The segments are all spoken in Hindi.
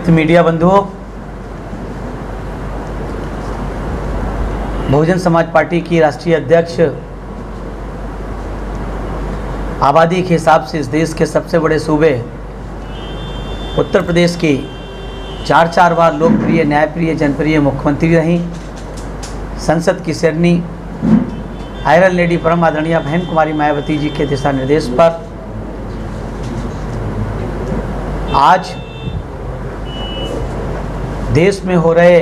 मीडिया बंधुओं, बहुजन समाज पार्टी की राष्ट्रीय अध्यक्ष आबादी के हिसाब से इस देश के सबसे बड़े सूबे उत्तर प्रदेश की चार बार लोकप्रिय, न्यायप्रिय, जनप्रिय मुख्यमंत्री रहीं। संसद की शेरनी आयरन लेडी परम आदरणीय बहन कुमारी मायावती जी के दिशा निर्देश पर आज देश में हो रहे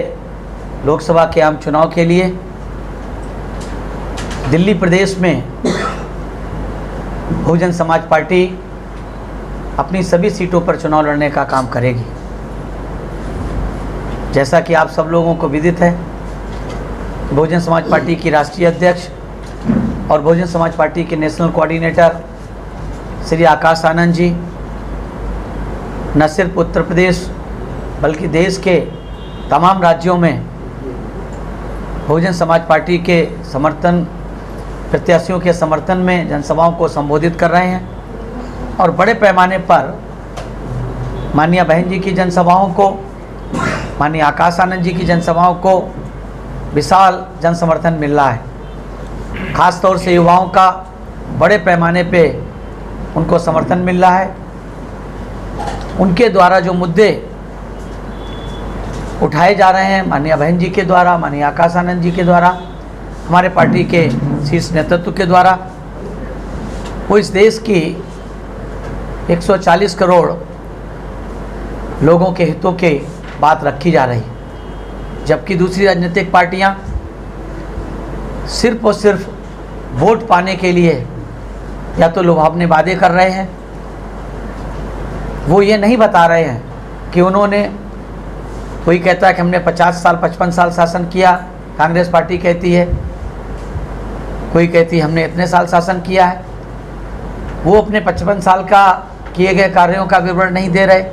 लोकसभा के आम चुनाव के लिए दिल्ली प्रदेश में बहुजन समाज पार्टी अपनी सभी सीटों पर चुनाव लड़ने का काम करेगी। जैसा कि आप सब लोगों को विदित है, बहुजन समाज पार्टी की राष्ट्रीय अध्यक्ष और बहुजन समाज पार्टी के नेशनल कोऑर्डिनेटर श्री आकाश आनंद जी न सिर्फ उत्तर प्रदेश बल्कि देश के तमाम राज्यों में बहुजन समाज पार्टी के समर्थन प्रत्याशियों के समर्थन में जनसभाओं को संबोधित कर रहे हैं और बड़े पैमाने पर माननीय बहन जी की जनसभाओं को, माननीय आकाश आनंद जी की जनसभाओं को विशाल जन समर्थन मिल रहा है। खास तौर से युवाओं का बड़े पैमाने पे उनको समर्थन मिल रहा है। उनके द्वारा जो मुद्दे उठाए जा रहे हैं, माननीय बहन जी के द्वारा, माननीय आकाश आनंद जी के द्वारा, हमारे पार्टी के शीर्ष नेतृत्व के द्वारा, वो इस देश की 140 करोड़ लोगों के हितों के बात रखी जा रही, जबकि दूसरी राजनीतिक पार्टियां सिर्फ और सिर्फ वोट पाने के लिए या तो लुभावने वादे कर रहे हैं। वो ये नहीं बता रहे हैं कि उन्होंने, कोई कहता है कि हमने 50 साल 55 साल शासन किया, कांग्रेस पार्टी कहती है, कोई कहती है हमने इतने साल शासन किया है। वो अपने 55 साल का किए गए कार्यों का विवरण नहीं दे रहे,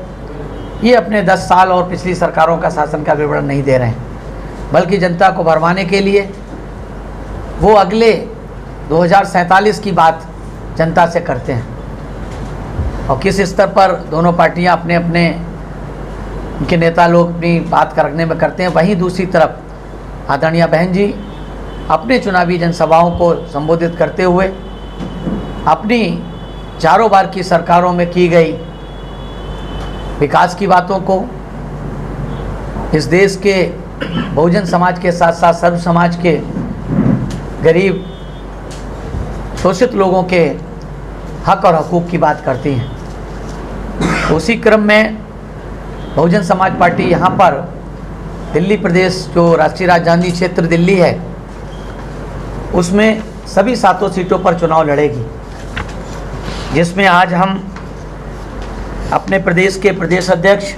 ये अपने 10 साल और पिछली सरकारों का शासन का विवरण नहीं दे रहे हैं, बल्कि जनता को भरमाने के लिए वो अगले 2047 की बात जनता से करते हैं। और किस स्तर पर दोनों पार्टियां अपने अपने उनके नेता लोग अपनी बात करने में करते हैं, वहीं दूसरी तरफ आदरणीय बहन जी अपने चुनावी जनसभाओं को संबोधित करते हुए अपनी चारों बार की सरकारों में की गई विकास की बातों को, इस देश के बहुजन समाज के साथ साथ सर्व समाज के गरीब शोषित लोगों के हक और हकूक़ की बात करती हैं। उसी क्रम में बहुजन समाज पार्टी यहाँ पर दिल्ली प्रदेश, जो राष्ट्रीय राजधानी क्षेत्र दिल्ली है, उसमें सभी 7 सीटों पर चुनाव लड़ेगी, जिसमें आज हम अपने प्रदेश के प्रदेश अध्यक्ष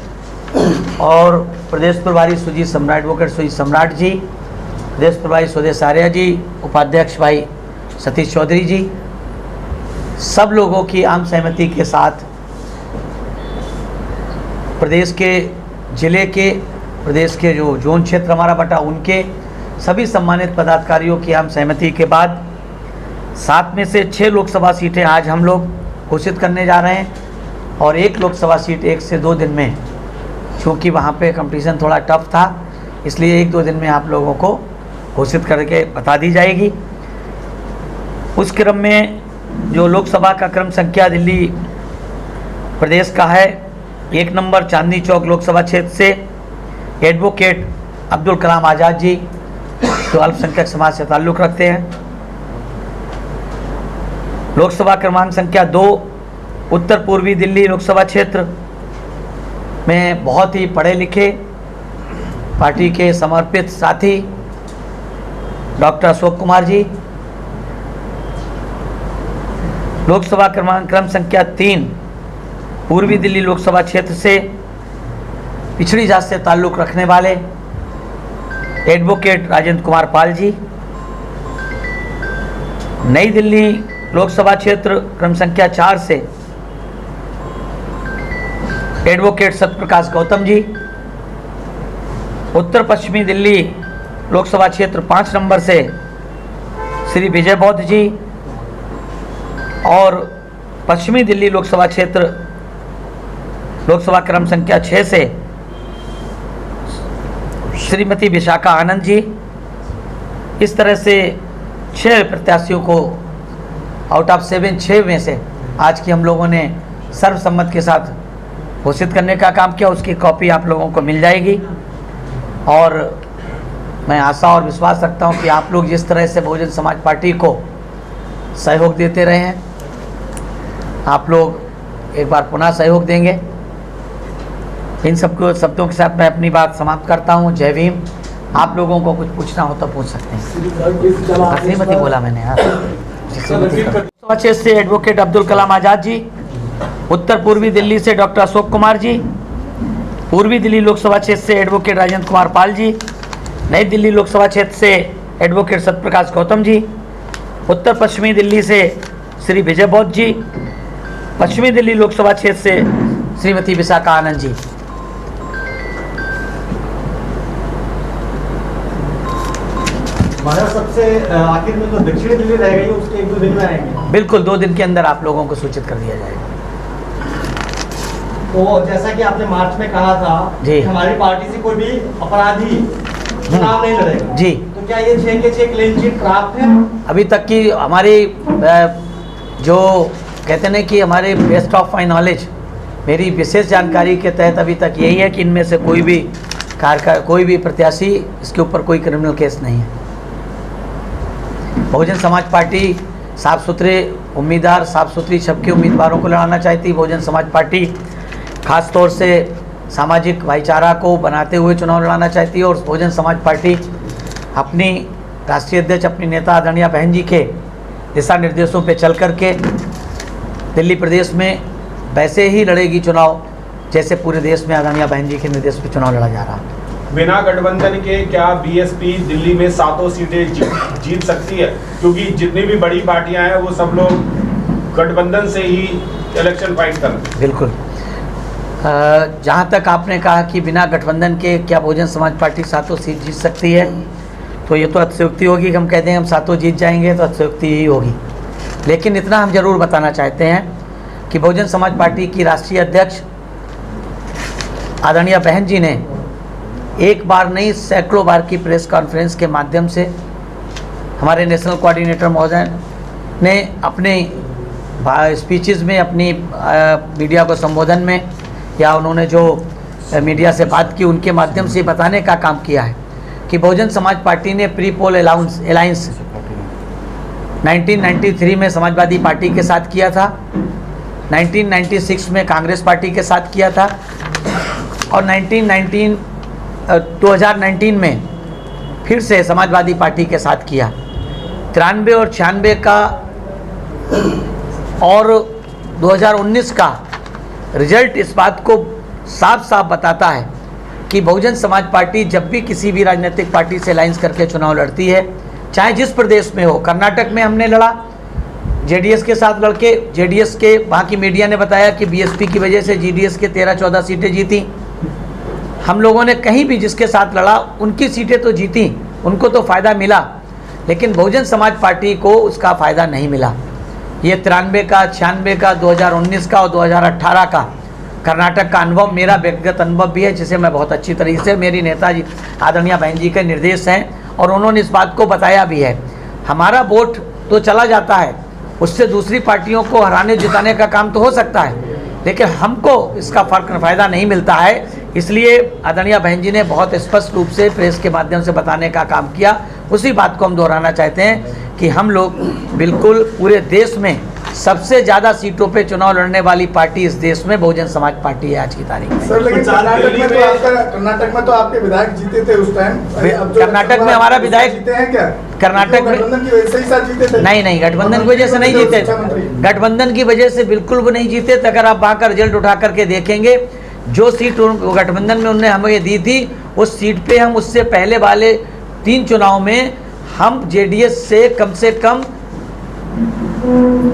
और प्रदेश प्रभारी सुजीत सम्राट, एडवोकेट सुजीत सम्राट जी, प्रदेश प्रभारी स्वदेश आर्य जी, उपाध्यक्ष भाई सतीश चौधरी जी, सब लोगों की आम सहमति के साथ प्रदेश के ज़िले के, प्रदेश के जो जोन क्षेत्र हमारा बटा, उनके सभी सम्मानित पदाधिकारियों की आम सहमति के बाद 7 में से 6 लोकसभा सीटें आज हम लोग घोषित करने जा रहे हैं और 1 लोकसभा सीट 1 से 2 दिन में, क्योंकि वहाँ पे कंपटीशन थोड़ा टफ था, इसलिए 1-2 दिन में आप लोगों को घोषित करके बता दी जाएगी। उस क्रम में जो लोकसभा का क्रम संख्या दिल्ली प्रदेश का है, 1 नंबर चांदनी चौक लोकसभा क्षेत्र से एडवोकेट अब्दुल कलाम आज़ाद जी, जो अल्पसंख्यक समाज से ताल्लुक़ रखते हैं। लोकसभा क्रमांक संख्या 2 उत्तर पूर्वी दिल्ली लोकसभा क्षेत्र में बहुत ही पढ़े लिखे पार्टी के समर्पित साथी डॉक्टर अशोक कुमार जी। लोकसभा क्रम संख्या 3 पूर्वी दिल्ली लोकसभा क्षेत्र से पिछड़ी जात से ताल्लुक़ रखने वाले एडवोकेट राजेंद्र कुमार पाल जी। नई दिल्ली लोकसभा क्षेत्र क्रम संख्या 4 से एडवोकेट सत्यप्रकाश गौतम जी। उत्तर पश्चिमी दिल्ली लोकसभा क्षेत्र 5 नंबर से श्री विजय बौद्ध जी और पश्चिमी दिल्ली लोकसभा क्षेत्र लोकसभा क्रम संख्या 6 से श्रीमती विशाखा आनंद जी। इस तरह से 6 प्रत्याशियों को आउट ऑफ 7 6 में से आज की हम लोगों ने सर्वसम्मत के साथ घोषित करने का काम किया। उसकी कॉपी आप लोगों को मिल जाएगी और मैं आशा और विश्वास रखता हूं कि आप लोग जिस तरह से बहुजन समाज पार्टी को सहयोग देते रहे हैं, आप लोग एक बार पुनः सहयोग देंगे। इन सबको शब्दों के साथ मैं अपनी बात समाप्त करता हूं। जय भीम। आप लोगों को कुछ पूछना हो तो पूछ सकते हैं। श्रीमती बोला मैंने यार। क्षेत्र से एडवोकेट अब्दुल कलाम आज़ाद जी। उत्तर पूर्वी दिल्ली से डॉक्टर अशोक कुमार जी। पूर्वी दिल्ली लोकसभा क्षेत्र से एडवोकेट राजेंद्र कुमार पाल जी। नई दिल्ली लोकसभा क्षेत्र से एडवोकेट सत्यप्रकाश गौतम जी। उत्तर पश्चिमी दिल्ली से श्री विजय बौद्ध जी। पश्चिमी दिल्ली लोकसभा क्षेत्र से श्रीमती विशाखा आनंद जी। सबसे आखिर में तो दक्षिणी दिल्ली रह गई, उसके 1-2 दिन में आएंगे। बिल्कुल 2 दिन के अंदर आप लोगों को सूचित कर दिया जाएगा। तो जैसा कि आपने मार्च में कहा था जी, कि हमारी पार्टी से कोई भी अपराधी चुनाव नहीं लड़ेगा जी, तो क्या ये 6 के 6 क्लीन चिट प्राप्त है? अभी तक की हमारी जो कहते हैं कि हमारे बेस्ट ऑफ माई नॉलेज, मेरी विशेष जानकारी के तहत अभी तक यही है कि इनमें से कोई भी प्रत्याशी इसके ऊपर कोई क्रिमिनल केस नहीं है। बहुजन समाज पार्टी साफ सुथरे उम्मीदवार, साफ सुथरी सबके उम्मीदवारों को लड़ाना चाहती। बहुजन समाज पार्टी खास तौर से सामाजिक भाईचारा को बनाते हुए चुनाव लड़ाना चाहती है और बहुजन समाज पार्टी अपनी राष्ट्रीय अध्यक्ष, अपनी नेता आदरणीय बहन जी के दिशा निर्देशों पर चल कर के दिल्ली प्रदेश में वैसे ही लड़ेगी चुनाव जैसे पूरे देश में आदरणीय बहन जी के निर्देश पर चुनाव लड़ा जा रहा है। बिना गठबंधन के क्या बीएसपी दिल्ली में 7 सीटें जीत सकती है? क्योंकि जितनी भी बड़ी पार्टियां हैं वो सब लोग गठबंधन से ही इलेक्शन फाइट कर रहे हैं। बिल्कुल। जहां तक आपने कहा कि बिना गठबंधन के क्या बहुजन समाज पार्टी 7 सीट जीत सकती है, तो ये तो अतिशयोक्ति होगी कि हम कहते हैं हम 7 जीत जाएंगे, तो अतिशयोक्ति ही होगी। लेकिन इतना हम जरूर बताना चाहते हैं कि बहुजन समाज पार्टी की राष्ट्रीय अध्यक्ष आदरणीय बहन जी ने एक बार नहीं सैकड़ों बार की प्रेस कॉन्फ्रेंस के माध्यम से हमारे नेशनल कोऑर्डिनेटर महोदय ने अपने स्पीचेस में, अपनी मीडिया को संबोधन में या उन्होंने जो मीडिया से बात की उनके माध्यम से बताने का काम किया है कि बहुजन समाज पार्टी ने प्री पोल अलायंस 1993 में समाजवादी पार्टी के साथ किया था, 1996 में कांग्रेस पार्टी के साथ किया था और 2019 में फिर से समाजवादी पार्टी के साथ किया। 93 और 96 का और 2019 का रिजल्ट इस बात को साफ साफ बताता है कि बहुजन समाज पार्टी जब भी किसी भी राजनीतिक पार्टी से अलायंस करके चुनाव लड़ती है, चाहे जिस प्रदेश में हो। कर्नाटक में हमने लड़ा जेडीएस के साथ लड़के, जेडीएस के वहाँ की मीडिया ने बताया कि बीएसपी की वजह से जेडीएस के 13-14 सीटें जीती। हम लोगों ने कहीं भी जिसके साथ लड़ा उनकी सीटें तो जीती, उनको तो फ़ायदा मिला, लेकिन बहुजन समाज पार्टी को उसका फ़ायदा नहीं मिला। ये 93 का, 96 का, 2019 का और 2018 का कर्नाटक का अनुभव मेरा व्यक्तिगत अनुभव भी है, जिसे मैं बहुत अच्छी तरीके से, मेरी नेताजी आदरणीय बहन जी के निर्देश हैं और उन्होंने इस बात को बताया भी है। हमारा वोट तो चला जाता है, उससे दूसरी पार्टियों को हराने जिताने का काम तो हो सकता है, लेकिन हमको इसका फ़ायदा नहीं मिलता है। इसलिए आदरणीय बहन जी ने बहुत स्पष्ट रूप से प्रेस के माध्यम से बताने का काम किया। उसी बात को हम दोहराना चाहते हैं कि हम लोग बिल्कुल पूरे देश में सबसे ज़्यादा सीटों पे चुनाव लड़ने वाली पार्टी इस देश में बहुजन समाज पार्टी है आज की तारीख में। सर लेकिन कर्नाटक में तो आपके विधायक जीते थे उस टाइम। कर्नाटक में हमारा विधायक जीते हैं क्या? कर्नाटक में गठबंधन की वजह से ही साथ जीते थे? नहीं, गठबंधन की वजह से नहीं जीते, गठबंधन की वजह से बिल्कुल भी नहीं जीते। तो अगर आप वहाँ का रिजल्ट उठा करके देखेंगे, जो सीट गठबंधन में उन्होंने हमें दी थी, उस सीट पे हम उससे पहले वाले 3 चुनाव में हम जेडीएस से कम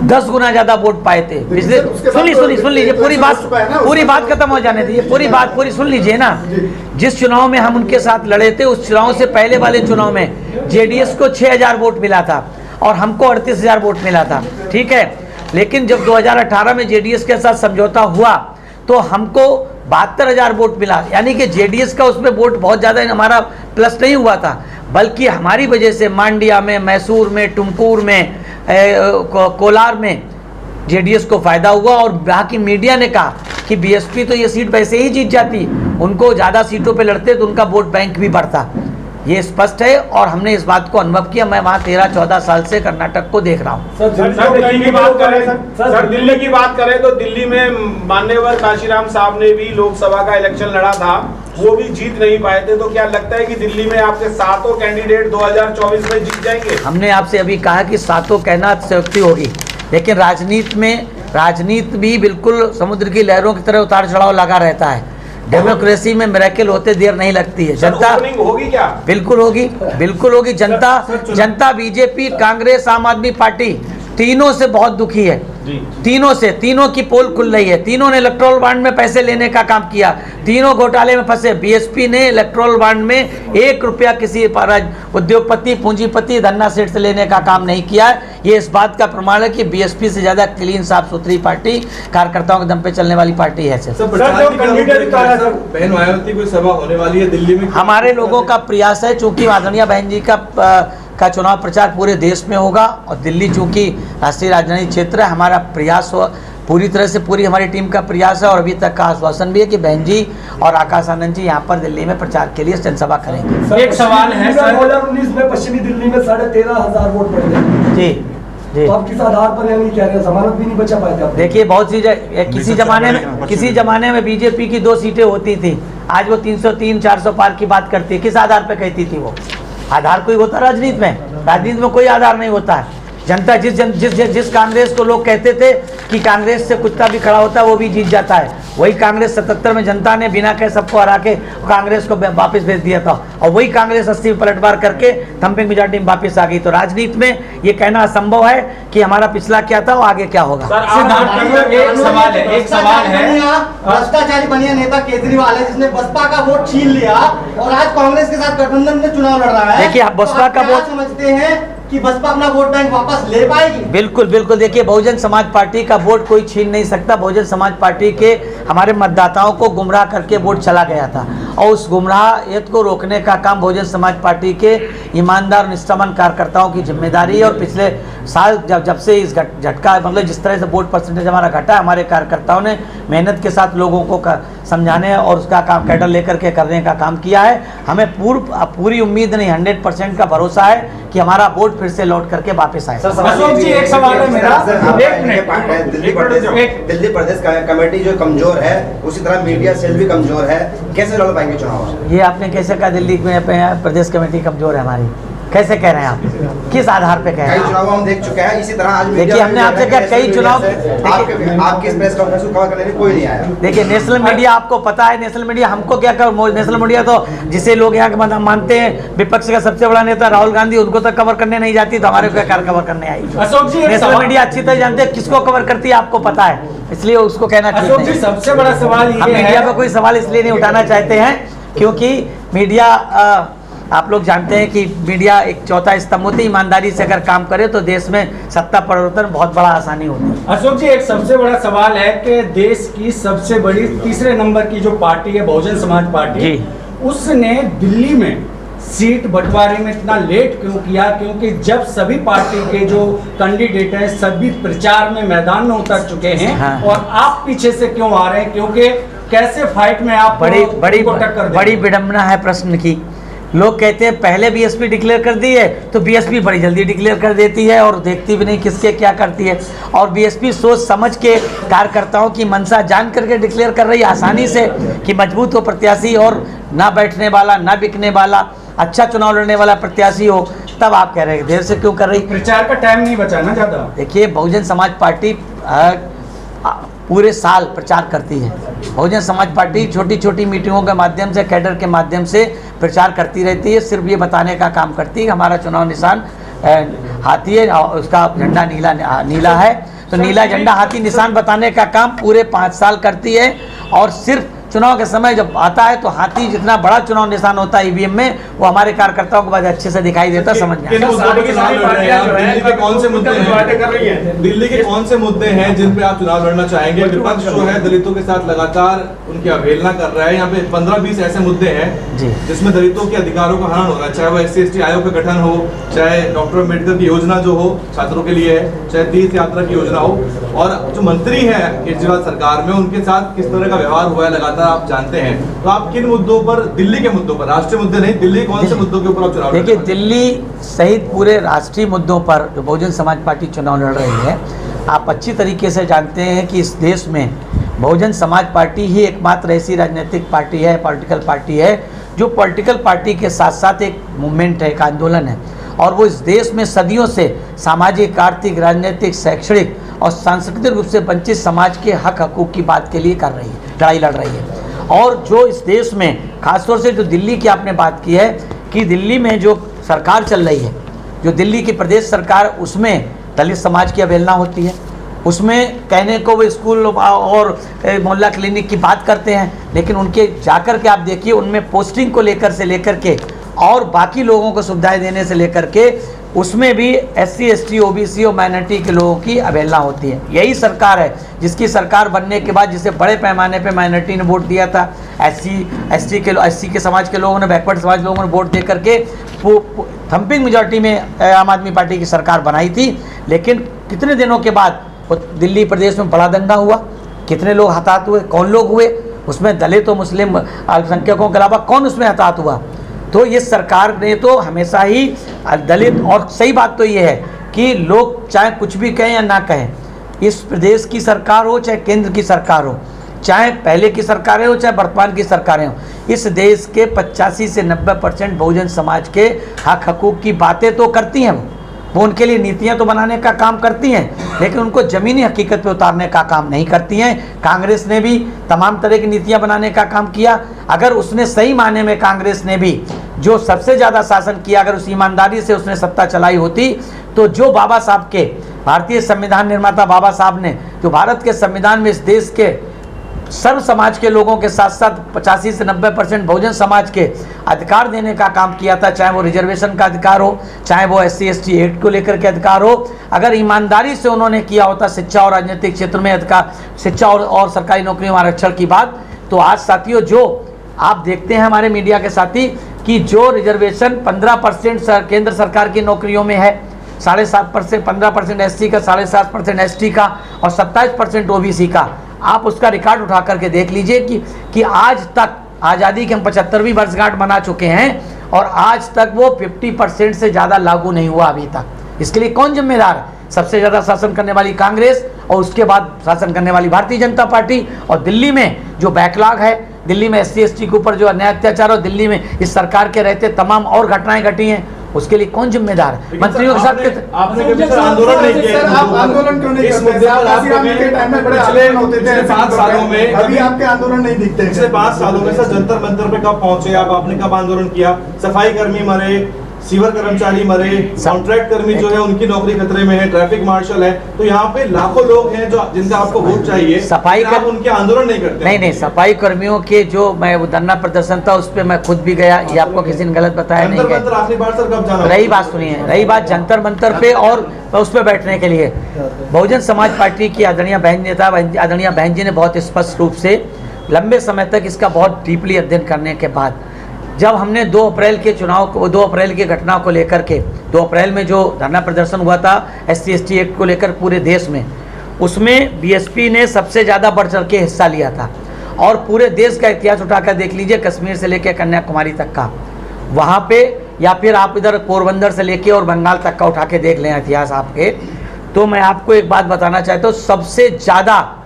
10 गुना ज्यादा वोट पाए थे। पिछले सुन लीजिए पूरी बात खत्म हो जाने दीजिए, पूरी सुन लीजिए ना। जिस चुनाव में हम उनके साथ लड़े थे, उस चुनाव से पहले वाले चुनाव में जेडीएस को 6000 वोट मिला था और हमको 38,000 वोट मिला था, ठीक है। लेकिन जब 2018 में जेडीएस के साथ समझौता हुआ तो हमको 72,000 वोट मिला, यानी कि जेडीएस का उसमें वोट बहुत ज़्यादा हमारा प्लस नहीं हुआ था, बल्कि हमारी वजह से मांडिया में, मैसूर में, टुमकुर में, कोलार में जेडीएस को फ़ायदा हुआ। और बाकी मीडिया ने कहा कि बीएसपी तो ये सीट वैसे ही जीत जाती, उनको ज़्यादा सीटों पे लड़ते तो उनका वोट बैंक भी बढ़ता। ये स्पष्ट है और हमने इस बात को अनुभव किया। मैं वहाँ 13-14 साल से कर्नाटक को देख रहा हूँ। सर दिल्ली की बात करें तो दिल्ली में मान्यवर काशीराम साहब ने भी लोकसभा का इलेक्शन लड़ा था, वो भी जीत नहीं पाए थे। तो क्या लगता है कि दिल्ली में आपके 7 कैंडिडेट 2024 में जीत जाएंगे? हमने आपसे अभी कहा कि 7 कहना अतिशयोक्ति होगी, लेकिन राजनीति भी बिल्कुल समुद्र की लहरों की तरह उतार चढ़ाव लगा रहता है। डेमोक्रेसी में मिरेकल होते देर नहीं लगती है। जनता होगी क्या? बिल्कुल होगी। जनता बीजेपी, कांग्रेस, आम आदमी पार्टी तीनों से बहुत दुखी है। तीनों की पोल खुल रही है। तीनों ने इलेक्ट्रोल बॉन्ड में पैसे लेने का काम किया, तीनों घोटाले में फंसे। बीएसपी ने इलेक्ट्रोल बॉन्ड में 1 रुपया किसी उद्योगपति, पूंजीपति, धन्ना सेठ से लेने का काम नहीं किया। ये इस बात का प्रमाण है कि बीएसपी से ज्यादा क्लीन, साफ सुथरी पार्टी, कार्यकर्ताओं के दम पे चलने वाली पार्टी है। बहन मायावती कोई सभा होने वाली है दिल्ली में? हमारे लोगों का प्रयास है, चूंकि आदरणीय बहन जी का चुनाव प्रचार पूरे देश में होगा और दिल्ली चूंकि राष्ट्रीय राजधानी क्षेत्र है, हमारा प्रयास हो पूरी तरह से, पूरी हमारी टीम का प्रयास है और अभी तक का आश्वासन भी है कि बहन जी और आकाश आनंद जी यहाँ पर दिल्ली में प्रचार के लिए जनसभा करेंगे। एक सवाल है सर, 2019 में पश्चिमी दिल्ली में 13,500 वोट पड़े। जी तो आप किस आधार पर यानी कह रहे हैं जमानत भी नहीं बचा पाए थे? देखिए, बहुत सी किसी जमाने में बीजेपी की 2 सीटें होती थी, आज वो 300-400 पार की बात करती है। किस आधार पर कहती थी वो? आधार कोई होता राजनीति में कोई आधार नहीं होता है। जनता जिस कांग्रेस को लोग कहते थे कि कांग्रेस से कुत्ता भी खड़ा होता है वो भी जीत जाता है, वही कांग्रेस 77 में जनता ने बिना कहे सबको हरा के कांग्रेस को वापस भेज दिया था और वही कांग्रेस 80 में पलटवार करके थम्पिंग मेजॉरिटी में वापस आ गई। तो राजनीति में ये कहना असंभव है कि हमारा पिछला क्या था और आगे क्या होगा। एक सवाल है, भ्रष्टाचारी बनिया नेता केजरीवाल है जिसने बसपा का वोट छीन लिया और आज कांग्रेस के साथ गठबंधन में चुनाव लड़ रहा है। देखिए, आप बसपा का वोट समझते हैं कि बसपा अपना वोट बैंक वापस ले पाएगी? बिल्कुल। देखिए, बहुजन समाज पार्टी का वोट कोई छीन नहीं सकता। बहुजन समाज पार्टी के हमारे मतदाताओं को गुमराह करके वोट चला गया था और उस गुमराहियत को रोकने का काम बहुजन समाज पार्टी के ईमानदार और निष्ठावान कार्यकर्ताओं की जिम्मेदारी है। और पिछले साल जब से इस झटका, मतलब जिस तरह से वोट परसेंटेज हमारा घटा, हमारे कार्यकर्ताओं ने मेहनत के साथ लोगों को समझाने और उसका काम कैडर लेकर के करने का काम किया है। हमें पूरी उम्मीद नहीं, 100% का भरोसा है कि हमारा वोट फिर से लौट करके वापस आए। अशोक जी, एक सवाल है मेरा। दिल्ली प्रदेश कमेटी जो कमजोर है, उसी तरह मीडिया सेल भी कमजोर है, कैसे लड़ पाएंगे चुनाव? ये आपने कैसे कहा दिल्ली में प्रदेश कमेटी कमजोर है हमारी? कैसे कह रहे हैं आप? किस आधार पे कह रहे हैं? कई चुनाव हम देख चुके हैं, इसी तरह आज देखिए, हमने आपसे क्या कई चुनाव, आपकी प्रेस कॉन्फ्रेंस को कवर करने में कोई नहीं आया। देखिए, नेशनल मीडिया आपको पता है, नेशनल मीडिया हमको क्या कर, नेशनल मीडिया तो जिसे लोग यहाँ के मानते हैं विपक्ष का सबसे बड़ा नेता राहुल गांधी, उनको तक कवर करने नहीं जाती, तो हमारे क्या कवर करने आई? अशोक जी, नेशनल मीडिया अच्छी तरह जानते हैं किसको कवर करती है, आपको पता है, इसलिए उसको कहना चाहिए। सबसे बड़ा सवाल ये है, मीडिया पर कोई सवाल इसलिए नहीं उठाना चाहते हैं क्योंकि मीडिया, आप लोग जानते हैं कि मीडिया एक चौथा स्तंभ होती है। ईमानदारी से अगर काम करे तो देश में सत्ता परिवर्तन बहुत बड़ा आसानी होती है। अशोक जी, एक सबसे बड़ा सवाल है कि देश की सबसे बड़ी 3रे नंबर की जो पार्टी है बहुजन समाज पार्टी, उसने दिल्ली में सीट बंटवारे में इतना लेट क्यों किया? क्योंकि जब सभी पार्टी के जो कैंडिडेट हैं सभी प्रचार में मैदान में उतर चुके हैं, हाँ। और आप पीछे से क्यों आ रहे हैं? क्योंकि कैसे फाइट में आप बड़ी विडंबना है प्रश्न की। लोग कहते हैं पहले बीएसपी डिक्लेयर कर दी है, तो बीएसपी बड़ी जल्दी डिक्लेयर कर देती है और देखती भी नहीं किसके क्या करती है। और बीएसपी सोच समझ के कार्यकर्ताओं की मंशा जान करके डिक्लेयर कर रही है आसानी से कि मजबूत हो प्रत्याशी और ना बैठने वाला, ना बिकने वाला, अच्छा चुनाव लड़ने वाला प्रत्याशी हो। तब आप कह रहे हैं देर से क्यों कर रही? प्रचार का टाइम नहीं बचा ना ज़्यादा। देखिए, बहुजन समाज पार्टी पूरे साल प्रचार करती है। बहुजन समाज पार्टी छोटी छोटी मीटिंगों के माध्यम से, कैडर के माध्यम से प्रचार करती रहती है। सिर्फ ये बताने का काम करती है कि हमारा चुनाव निशान हाथी है और उसका झंडा नीला है, तो नीला झंडा हाथी निशान बताने का काम पूरे 5 साल करती है। और सिर्फ चुनाव के समय जब आता है तो हाथी जितना बड़ा चुनाव निशान होता है ईवीएम में, वो हमारे कार्यकर्ताओं को बहुत अच्छे से दिखाई देता, समझ में। दिल्ली के कौन से मुद्दे हैं, दिल्ली के कौन से मुद्दे हैं जिन पे आप चुनाव लड़ना चाहेंगे? विपक्ष जो है दलितों के साथ लगातार उनकी अवहेलना कर रहा है। यहाँ पे 15-20 ऐसे मुद्दे हैं जिसमें दलितों के अधिकारों का हनन हो रहा है, चाहे वो SC/ST आयोग का गठन हो, चाहे डॉक्टर अम्बेडकर की योजना जो हो छात्रों के लिए है, चाहे तीर्थ यात्रा की योजना हो। और जो मंत्री है केजरीवाल सरकार में, उनके साथ किस तरह का व्यवहार हुआ है लगातार आप जानते हैं। तो आप किन मुद्दों पर, दिल्ली के मुद्दों पर, राष्ट्रीय मुद्दे नहीं, दिल्ली कौन से मुद्दों के ऊपर आप चुनाव? देखिए, दिल्ली सहित पूरे राष्ट्रीय मुद्दों पर जो बहुजन समाज पार्टी चुनाव लड़ रही है, आप अच्छी तरीके से जानते हैं कि इस देश में बहुजन समाज पार्टी ही एकमात्र ऐसी राजनीतिक पार्टी है, पॉलिटिकल पार्टी है, जो पॉलिटिकल पार्टी के साथ साथ एक मूवमेंट है, एक आंदोलन है। और वो इस देश में सदियों से सामाजिक, आर्थिक, राजनीतिक, शैक्षणिक और सांस्कृतिक रूप से वंचित समाज के हक हकूक़ की बात के लिए कर रही है, लड़ाई लड़ रही है। और जो इस देश में खासतौर से जो दिल्ली की आपने बात की है कि दिल्ली में जो सरकार चल रही है, जो दिल्ली की प्रदेश सरकार, उसमें दलित समाज की अवहेलना होती है। उसमें कहने को वो स्कूल और मोहल्ला क्लिनिक की बात करते हैं, लेकिन उनके जाकर के आप देखिए उनमें पोस्टिंग को लेकर के और बाकी लोगों को सुविधाएं देने से लेकर के उसमें भी SC/ST, OBC और माइनॉरिटी के लोगों की अवहेलना होती है। यही सरकार है जिसकी सरकार बनने के बाद जिसे बड़े पैमाने पे माइनॉरिटी ने वोट दिया था। SC के समाज के लोगों ने, बैकवर्ड समाज लोगों ने वोट दे करके थम्पिंग मेजॉरिटी में आम आदमी पार्टी की सरकार बनाई थी। लेकिन कितने दिनों के बाद दिल्ली प्रदेश में बड़ा दंगा हुआ, कितने लोग हताहत हुए, कौन लोग हुए उसमें? दलित और मुस्लिम अल्पसंख्यकों के अलावा कौन उसमें हताहत हुआ? तो ये सरकार ने तो हमेशा ही दलित, और सही बात तो ये है कि लोग चाहे कुछ भी कहें या ना कहें, इस प्रदेश की सरकार हो चाहे केंद्र की सरकार हो, चाहे पहले की सरकारें हो चाहे वर्तमान की सरकारें हो, इस देश के 85 से 90% बहुजन समाज के हक हकूक़ की बातें तो करती हैं। वो उनके लिए नीतियां तो बनाने का काम करती हैं, लेकिन उनको ज़मीनी हकीकत पे उतारने का काम नहीं करती हैं। कांग्रेस ने भी तमाम तरह की नीतियां बनाने का काम किया। अगर उसने सही मायने में, कांग्रेस ने भी जो सबसे ज़्यादा शासन किया, अगर उस ईमानदारी से उसने सत्ता चलाई होती, तो जो बाबा साहब के, भारतीय संविधान निर्माता बाबा साहब ने जो भारत के संविधान में इस देश के सर्व समाज के लोगों के साथ साथ 85 से 90% बहुजन समाज के अधिकार देने का काम किया था, चाहे वो रिजर्वेशन का अधिकार हो, चाहे वो SC/ST एक्ट को लेकर के अधिकार हो, अगर ईमानदारी से उन्होंने किया होता शिक्षा और राजनीतिक क्षेत्र में अधिकार, शिक्षा और सरकारी नौकरियों में आरक्षण की बात, तो आज साथियों जो आप देखते हैं हमारे मीडिया के साथी कि जो रिजर्वेशन 15% केंद्र सरकार की नौकरियों में है, 7.5%, 15% SC का, 7.5% ST का और 27% OBC का, आप उसका रिकॉर्ड उठा करके देख लीजिए कि आज तक आज़ादी के हम 75वीं वर्षगांठ मना चुके हैं और आज तक वो 50% से ज़्यादा लागू नहीं हुआ अभी तक। इसके लिए कौन जिम्मेदार है? सबसे ज़्यादा शासन करने वाली कांग्रेस और उसके बाद शासन करने वाली भारतीय जनता पार्टी। और दिल्ली में जो बैकलॉग है, दिल्ली में SC/ST के ऊपर जो अन्याय अत्याचार और दिल्ली में इस सरकार के रहते तमाम और घटनाएं घटी हैं, उसके लिए कौन जिम्मेदार है? मंत्रियों के साथ आपने कभी सर आंदोलन नहीं किया? आप आंदोलन क्यों नहीं करते? के टाइम में बड़े आंदोलन होते थे 5 सालों में, अभी आपके आंदोलन नहीं दिखते। पिछले 5 सालों में सर जंतर मंतर पे कब पहुंचे आप? आपने कब आंदोलन किया? सफाई कर्मी मरे, सीवर कर्मचारी मरे, कॉन्ट्रैक्ट कर्मी जो है उनकी नौकरी खतरे में है, ट्रैफिक मार्शल है, तो यहाँ पे लाखों लोग हैं जो जिनका आपको वोट चाहिए, सफाई आप उनके आंदोलन नहीं करते? नहीं, सफाई कर्मियों के जो मैं वो धरना प्रदर्शन था उस पर मैं खुद भी गया, ये आपको किसी ने गलत बताया नहीं है। आखिरी बार सर कब जाना? रही बात सुनिए, रही बात जंतर मंतर पे और उस पर बैठने के लिए, बहुजन समाज पार्टी की आदरणीय बहन नेता आदरणीय बहन जी ने बहुत स्पष्ट रूप से लंबे समय तक इसका बहुत डीपली अध्ययन करने के बाद, जब हमने 2 अप्रैल के चुनाव को, 2 अप्रैल की घटना को लेकर के, 2 अप्रैल में जो धरना प्रदर्शन हुआ था SC/ST एक्ट को लेकर पूरे देश में, उसमें BSP ने सबसे ज़्यादा बढ़ चढ़ के हिस्सा लिया था। और पूरे देश का इतिहास उठाकर देख लीजिए, कश्मीर से लेकर कन्याकुमारी तक का, वहाँ पे, या फिर आप इधर पोरबंदर से लेके और बंगाल तक का उठा के देख लें इतिहास आपके, तो मैं आपको एक बात बताना चाहता हूँ, सबसे ज़्यादा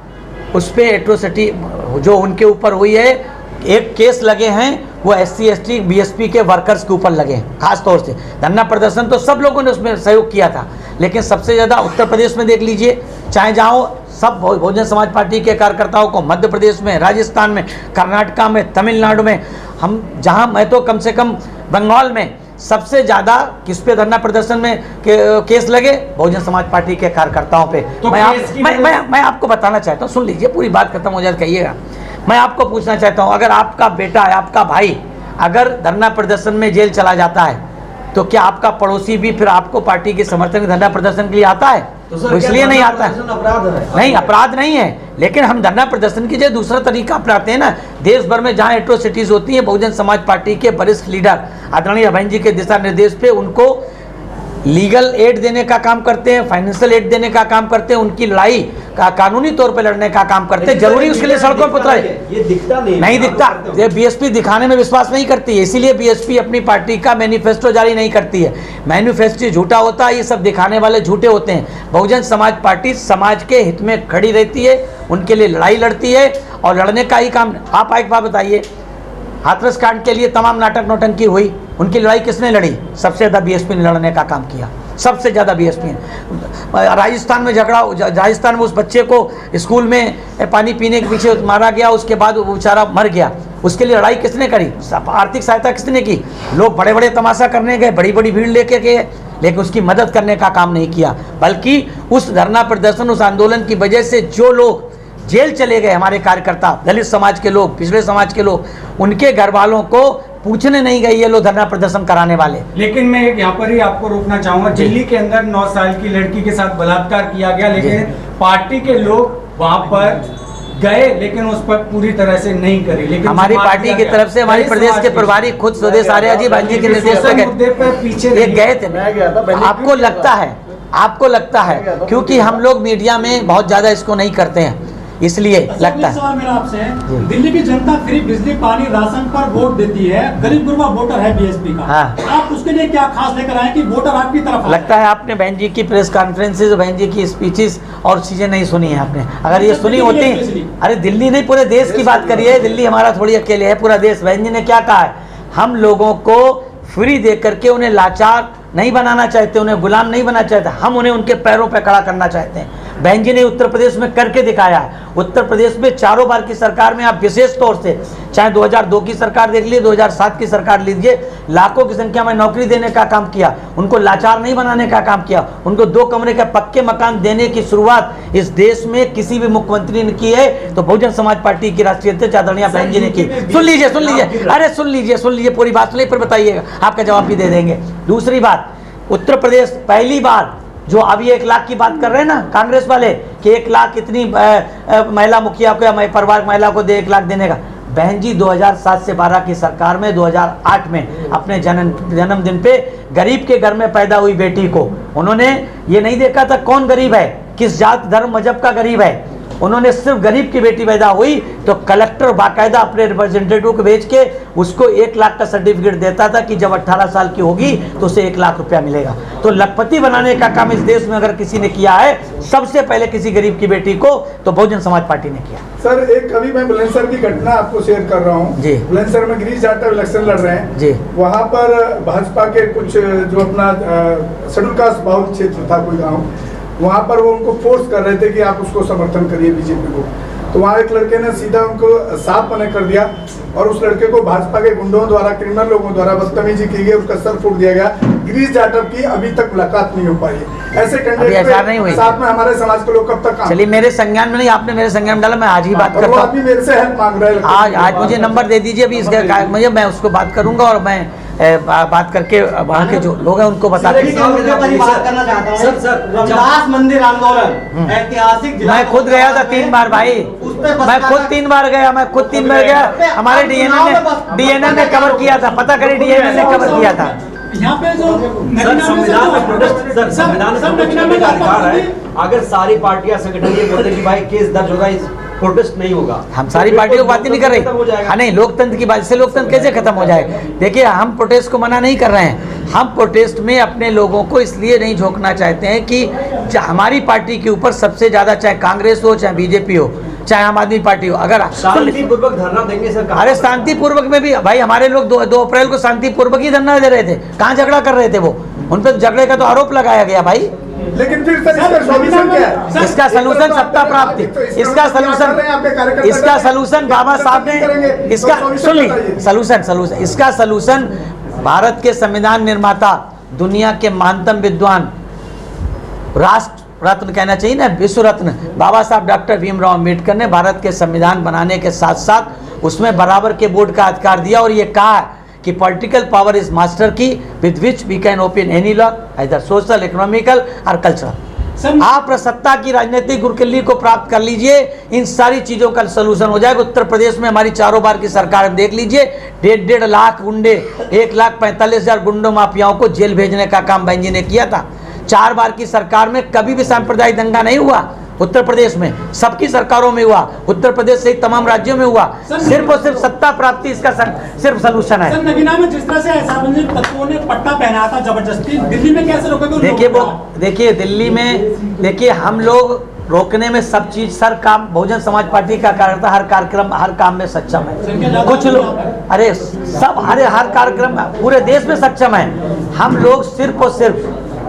उस पर एट्रोसिटी जो उनके ऊपर हुई है, एक केस लगे हैं वो SC ST BSP के वर्कर्स के ऊपर लगे हैं खास तौर से। धरना प्रदर्शन तो सब लोगों ने उसमें सहयोग किया था, लेकिन सबसे ज़्यादा उत्तर प्रदेश में देख लीजिए, चाहे जहाँ सब बहुजन समाज पार्टी के कार्यकर्ताओं को मध्य प्रदेश में, राजस्थान में, कर्नाटका में, तमिलनाडु में, हम जहाँ, मैं तो कम से कम बंगाल में सबसे ज़्यादा किस पे धरना प्रदर्शन में केस लगे, बहुजन समाज पार्टी के कार्यकर्ताओं पे। तो मैं आपको बताना चाहता हूँ, सुन लीजिए, पूरी बात खत्म हो जाए कहिएगा। मैं आपको पूछना चाहता हूँ, अगर आपका बेटा है, आपका भाई अगर धरना प्रदर्शन में जेल चला जाता है, तो क्या आपका पड़ोसी भी फिर आपको पार्टी के समर्थन धरना प्रदर्शन के लिए आता है? तो इसलिए नहीं आता है। नहीं, अपराध नहीं है, लेकिन हम धरना प्रदर्शन की जगह दूसरा तरीका अपनाते हैं ना। देश भर में जहाँ एट्रोसिटीज होती हैं, बहुजन समाज पार्टी के वरिष्ठ लीडर आदरणीय अभय जी के दिशा निर्देश पे उनको लीगल एड देने का काम करते हैं, फाइनेंशियल एड देने का काम करते हैं, उनकी लड़ाई का कानूनी तौर पे लड़ने का काम करते हैं। जरूरी उसके लिए सड़कों पर उतरे, ये दिखता नहीं दिखता। ये BSP दिखाने में विश्वास नहीं करती है, इसीलिए BSP अपनी पार्टी का मैनिफेस्टो जारी नहीं करती है। मैनिफेस्टो झूठा होता है, ये सब दिखाने वाले झूठे होते हैं। बहुजन समाज पार्टी समाज के हित में खड़ी रहती है, उनके लिए लड़ाई लड़ती है और लड़ने का ही काम। आप एक बात बताइए, हाथरस कांड के लिए तमाम नाटक नौटंकी हुई, उनकी लड़ाई किसने लड़ी? सबसे ज़्यादा BSP ने लड़ने का काम किया, सबसे ज़्यादा BSP ने। राजस्थान में झगड़ा, राजस्थान में उस बच्चे को स्कूल में पानी पीने के पीछे मारा गया, उसके बाद वो बेचारा मर गया, उसके लिए लड़ाई किसने करी? आर्थिक सहायता किसने की? लोग बड़े बड़े तमाशा करने गए, बड़ी बड़ी भीड़ लेके गए, लेकिन उसकी मदद करने का काम नहीं किया। बल्कि उस धरना प्रदर्शन, उस आंदोलन की वजह से जो लोग जेल चले गए, हमारे कार्यकर्ता, दलित समाज के लोग, पिछड़े समाज के लोग, उनके घर वालों को पूछने नहीं गए ये लोग धरना प्रदर्शन कराने वाले। लेकिन मैं यहाँ पर ही आपको रोकना चाहूंगा, दिल्ली के अंदर 9 साल की लड़की के साथ बलात्कार किया गया, लेकिन पार्टी के लोग वहां पर गए, लेकिन उस पर पूरी तरह से नहीं करी। लेकिन हमारी पार्टी की तरफ से हमारे प्रदेश के प्रभारी खुद स्वदेश आर्या जी भांजी के निर्देश पे पीछे गए थे। आपको लगता है क्योंकि हम लोग मीडिया में बहुत ज्यादा इसको नहीं करते हैं, इसलिए लगता है। सवाल मेरा आपसे है, दिल्ली की जनता फ्री बिजली पानी राशन पर वोट देती है, गरीब गुरबा वोटर है BSP का। हाँ। आप उसके लिए क्या खास लेकर आए कि वोटर आपकी तरफ आए? लगता है आपने बहन जी की प्रेस कॉन्फ्रेंसेज, बहन जी की स्पीचेस और चीजें नहीं सुनी है आपने। अगर ये सुनी होती, अरे दिल्ली नहीं पूरे देश की बात करिए, दिल्ली हमारा थोड़ी अकेले है, पूरा देश। बहन जी ने क्या कहा है, हम लोगों को फ्री दे करके उन्हें लाचार नहीं बनाना चाहते, उन्हें गुलाम नहीं बनाना चाहते, हम उन्हें उनके पैरों पर खड़ा करना चाहते हैं। बहन जी ने उत्तर प्रदेश में करके दिखाया है। उत्तर प्रदेश में चारों बार की सरकार में आप विशेष तौर से, चाहे 2002 की सरकार देख लीजिए, 2007 की सरकार लीजिए, लाखों की संख्या में नौकरी देने का काम किया, उनको लाचार नहीं बनाने का काम किया, उनको 2 कमरे के पक्के मकान देने की शुरुआत इस देश में किसी भी मुख्यमंत्री ने की है तो बहुजन समाज पार्टी की राष्ट्रीय अध्यक्ष आदरणीय बहन जी ने की। सुन लीजिए, अरे सुन लीजिए, पूरी बात सुनिए फिर बताइएगा, आपका जवाब भी दे देंगे। दूसरी बात, उत्तर प्रदेश पहली बार, जो अभी 1 लाख की बात कर रहे हैं ना कांग्रेस वाले कि 1 लाख कितनी महिला मुखिया को या परिवार महिला को 1 लाख देने का, बहन जी 2007 से 12 की सरकार में 2008 में अपने जन्मदिन पे गरीब के घर में पैदा हुई बेटी को उन्होंने ये नहीं देखा था कौन गरीब है, किस जात धर्म मजहब का गरीब है, उन्होंने सिर्फ गरीब की बेटी पैदा हुई तो कलेक्टर बाकायदा अपने रिप्रेजेंटेटिव को भेज के उसको 1 लाख का सर्टिफिकेट देता था कि जब 18 साल की होगी तो उसे 1 लाख रुपया मिलेगा। तो लखपति बनाने का काम इस देश में अगर किसी ने किया है, सबसे पहले किसी गरीब की बेटी को, तो बहुजन समाज पार्टी ने किया। सर, एक अभी मैं बुलंदशहर की घटना आपको शेयर कर रहा हूँ जी। बुलंदशहर में गिरीश जाटव इलेक्शन लड़ रहे हैं जी। वहाँ पर भाजपा के कुछ जो अपना शेड्यूल कास्ट बाहुल क्षेत्र था कोई गाँव, वहाँ पर वो उनको फोर्स कर रहे थे कि आप उसको समर्थन करिए बीजेपी को। तो वहाँ एक लड़के ने सीधा उनको साफ मना कर दिया और उस लड़के को भाजपा के गुंडों द्वारा, क्रिमिनल लोगों द्वारा बदतमीजी की गई, उसका सर फूट दिया गया। गिरीश जाटव की अभी तक मुलाकात नहीं हो पाई है। ऐसे कैंडिडेट साथ में हमारे समाज के लोग कब तक? चलिए, मेरे संज्ञान में नहीं, आपने मेरे संज्ञान में डाला, मैं आज ही बात करता हूँ। अभी मेरे से हेल्प मांग रहे हैं, आज मुझे नंबर दे दीजिए अभी इसका, मुझे मैं उसको बात करूंगा और मैं बात करके वहाँ के जो लोग हैं उनको बता दें। रविदास मंदिर आंदोलन ऐतिहासिक, मैं खुद गया था 3 बार भाई, मैं खुद 3 बार गया, हमारे डीएनए ने कवर किया था, पता करिए डीएनए ने कवर किया था। यहाँ पे जो संविधान में अधिकार है, अगर सारी पार्टियां संगठन ये बोलते कि भाई केस दर्ज होगा, प्रोटेस्ट नहीं होगा। हम सारी पार्टियों की बात नहीं कर रहे। हाँ नहीं, लोकतंत्र की बात से लोकतंत्र कैसे खत्म हो जाए? देखिए, हम प्रोटेस्ट को मना नहीं कर रहे हैं। हम प्रोटेस्ट में अपने लोगों को इसलिए नहीं झोंकना चाहते हैं कि हमारी पार्टी के ऊपर सबसे ज़्यादा, चाहे कांग्रेस हो, चाहे बीजेपी हो, चाहे आम आदमी पार्टी हो, अगर शांतिपूर्वक धरना देंगे सर। अरे शांतिपूर्वक में भी भाई हमारे लोग 2 अप्रैल को शांतिपूर्वक ही धरना दे रहे थे। कहाँ झगड़ा कर रहे थे वो? उन पर झगड़े का तो आरोप लगाया गया भाई। लेकिन फिर सर इसका सॉल्यूशन क्या है? इसका सलूशन सत्ता प्राप्ति, इसका सलूशन बाबा साहब ने, इसका सुन ली सलूशन इसका सलूशन भारत के संविधान निर्माता, दुनिया के महानतम विद्वान, राष्ट्र रत्न कहना चाहिए ना, विश्व रत्न बाबा साहब डॉक्टर भीमराव अम्बेडकर ने भारत के संविधान बनाने के साथ साथ उसमें बराबर के वोट का अधिकार दिया और ये कहा कि political power is master key with which we can open any law either social, economical और कल्चरल। आप सत्ता की राजनीतिक गुरकिल्ली को प्राप्त कर लीजिए, इन सारी चीज़ों का सलूशन हो जाएगा। उत्तर प्रदेश में हमारी 4 बार की सरकार देख लीजिए, 1.5 लाख गुंडे, 1,45,000 गुंडों माफियाओं को जेल भेजने का काम बहन जी ने किया था। 4 बार की सरकार में कभी भी सांप्रदायिक दंगा नहीं हुआ उत्तर प्रदेश में, सबकी सरकारों में हुआ, उत्तर प्रदेश सहित तमाम राज्यों में हुआ। सिर्फ और सिर्फ सत्ता प्राप्ति इसका सिर्फ सलूशन है। सर, नगीना में जिस तरह से असामाजिक तत्वों ने पट्टा पहनाया था जबरदस्ती, दिल्ली में कैसे रोकोगे? देखिए दिल्ली में, देखिए हम लोग रोकने में सब चीज, सर काम बहुजन समाज पार्टी का कार्यकर्ता हर कार्यक्रम हर काम में सक्षम है। कुछ लोग अरे सब हर कार्यक्रम पूरे देश में सक्षम है। हम लोग सिर्फ और सिर्फ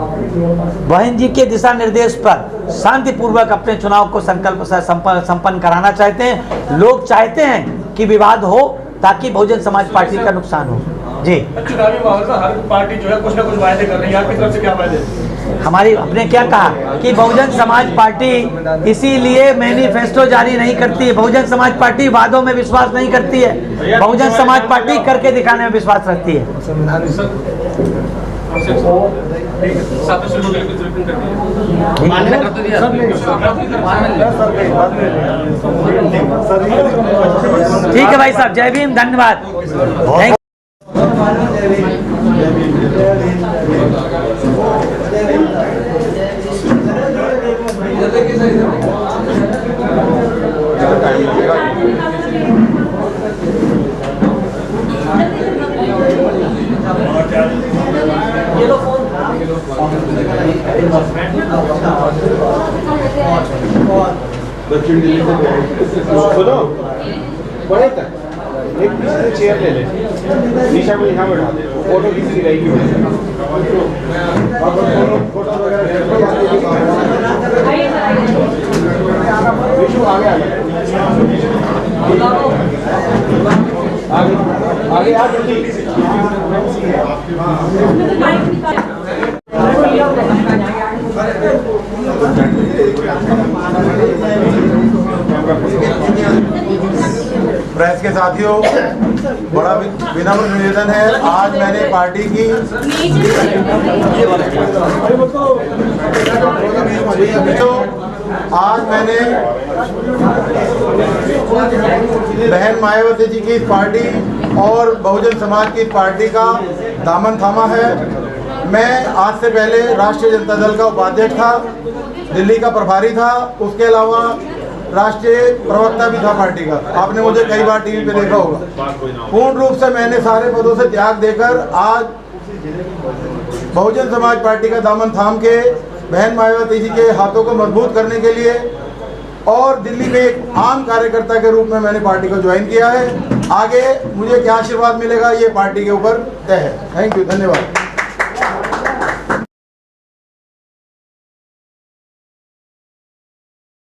बहन जी के दिशा निर्देश पर शांतिपूर्वक अपने चुनाव को संकल्प से संपन्न कराना चाहते हैं। लोग चाहते हैं कि विवाद हो ताकि बहुजन समाज पार्टी का नुकसान हो। जी, चुनावी माहौल में हर पार्टी जो है कुछ ना कुछ वायदे कर रही है, आपकी तरफ से क्या वायदे? हमारी हमने क्या कहा कि बहुजन समाज पार्टी इसीलिए मैनिफेस्टो जारी नहीं करती है। बहुजन समाज पार्टी वादों में विश्वास नहीं करती है। बहुजन समाज पार्टी करके दिखाने में विश्वास रखती है। ठीक है भाई साहब, जय भीम, धन्यवाद। दक्षिण दिल्ली से सुनो, बड़े तक एक पीछे चेयर ले ले, निशा को यहाँ बैठा दे, फोटो किसी रहेगी। फोटो आगे आ जल्दी। प्रेस के साथियों, बड़ा विनम्र निवेदन है, आज मैंने पार्टी की बहन मायावती जी की पार्टी और बहुजन समाज की पार्टी का दामन थामा है। मैं आज से पहले राष्ट्रीय जनता दल का उपाध्यक्ष था, दिल्ली का प्रभारी था, उसके अलावा राष्ट्रीय प्रवक्ता भी था पार्टी का। आपने मुझे कई बार टीवी पे देखा होगा। पूर्ण रूप से मैंने सारे पदों से त्याग देकर आज बहुजन समाज पार्टी का दामन थाम के बहन मायावती जी के हाथों को मजबूत करने के लिए और दिल्ली में एक आम कार्यकर्ता के रूप में मैंने पार्टी को ज्वाइन किया है। आगे मुझे क्या आशीर्वाद मिलेगा ये पार्टी के ऊपर तय है। थैंक यू, धन्यवाद।